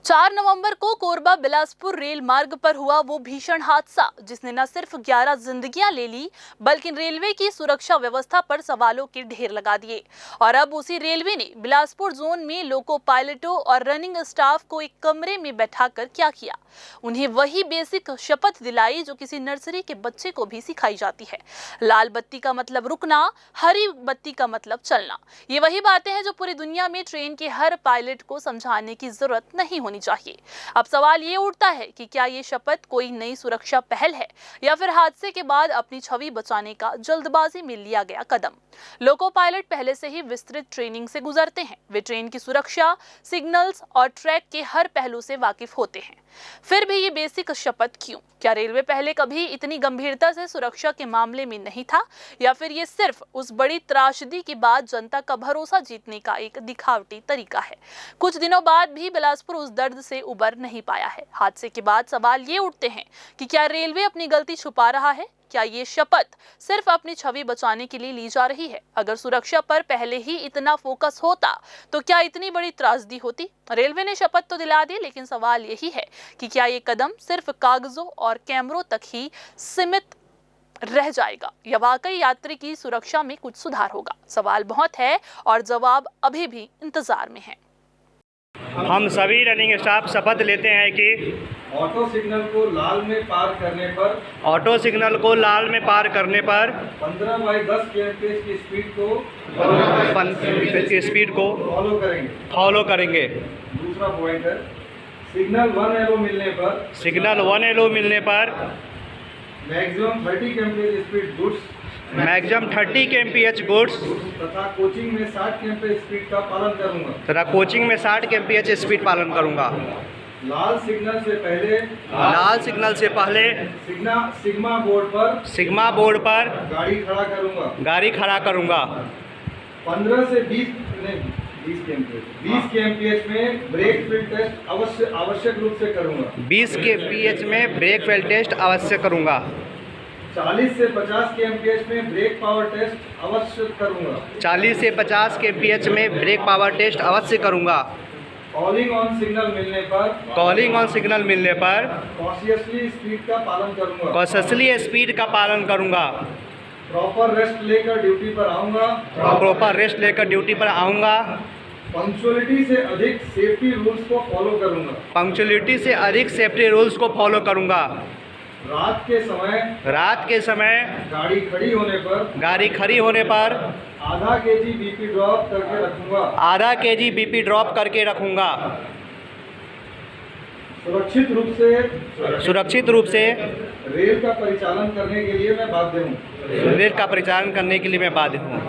4 नवंबर को कोरबा बिलासपुर रेल मार्ग पर हुआ वो भीषण हादसा जिसने न सिर्फ 11 जिंदगियां ले ली बल्कि रेलवे की सुरक्षा व्यवस्था पर सवालों के ढेर लगा दिए। और अब उसी रेलवे ने बिलासपुर जोन में लोको पायलटों और रनिंग स्टाफ को एक कमरे में बैठाकर क्या किया, उन्हें वही बेसिक शपथ दिलाई जो किसी नर्सरी के बच्चे को भी सिखाई जाती है। लाल बत्ती का मतलब रुकना, हरी बत्ती का मतलब चलना। ये वही बातें हैं जो पूरी दुनिया में ट्रेन के हर पायलट को समझाने की जरूरत नहीं होनी चाहिए। अब सवाल ये उठता है कि क्या ये शपथ कोई नई सुरक्षा पहल है या फिर हादसे के बाद अपनी छवि बचाने का जल्दबाजी में लिया गया कदम। लोको पायलट पहले से ही विस्तृत ट्रेनिंग से गुजरते हैं। वे ट्रेन की सुरक्षा, सिग्नल्स और ट्रैक के हर पहलू से वाकिफ होते हैं। फिर भी ये बेसिक शपथ क्यों? क्या रेलवे पहले कभी इतनी गंभीरता से सुरक्षा के मामले में नहीं था या फिर ये सिर्फ उस बड़ी त्रासदी के बाद जनता का भरोसा जीतने का एक दिखावटी तरीका है? कुछ दिनों बाद भी बिलासपुर उस दर्द से उबर नहीं पाया है। हादसे के बाद सवाल ये उठते हैं कि क्या रेलवे अपनी गलती छुपा रहा है? क्या ये शपथ सिर्फ अपनी छवि बचाने के लिए ली जा रही है? अगर सुरक्षा पर पहले ही इतना फोकस होता तो क्या इतनी बड़ी त्रासदी होती? रेलवे ने शपथ तो दिला दी, लेकिन सवाल यही है कि क्या ये कदम सिर्फ कागजों और कैमरों तक ही सीमित रह जाएगा या वाकई यात्री की सुरक्षा में कुछ सुधार होगा? सवाल बहुत है और जवाब अभी भी इंतजार में है। हम सभी रनिंग स्टाफ शपथ लेते हैं कि ऑटो सिग्नल को लाल में पार करने पर 15 बाई 10 kmph की स्पीड को फॉलो करेंगे। दूसरा पॉइंट है, सिग्नल 1 एलो मिलने पर मैक्सिमम 30 kmph स्पीड गुड्स तथा कोचिंग में 60 kmph स्पीड का पालन करूंगा। लाल सिग्नल से पहले सिग्मा बोर्ड पर गाड़ी खड़ा करूंगा। 15 से 20 kmph में ब्रेक फील्ड टेस्ट आवश्यक रूप से करूंगा। 20 kmph में ब्रेक फील्ड टेस्ट अवश्य करूंगा। 40 से 50 kmph में ब्रेक पावर टेस्ट अवश्य करूंगा। 40 से 50 kmph में ब्रेक पावर टेस्ट अवश्य करूंगा। कॉलिंग ऑन सिग्नल मिलने पर कॉशियसली स्पीड का पालन करूंगा। प्रॉपर रेस्ट लेकर ड्यूटी पर आऊँगा। पंक्चुअलिटी से अधिक सेफ्टी रूल्स को फॉलो करूंगा। रात के समय गाड़ी खड़ी होने पर आधा केजी बीपी ड्रॉप करके रखूंगा। सुरक्षित रूप से रेल का परिचालन करने के लिए मैं बाध्य हूँ।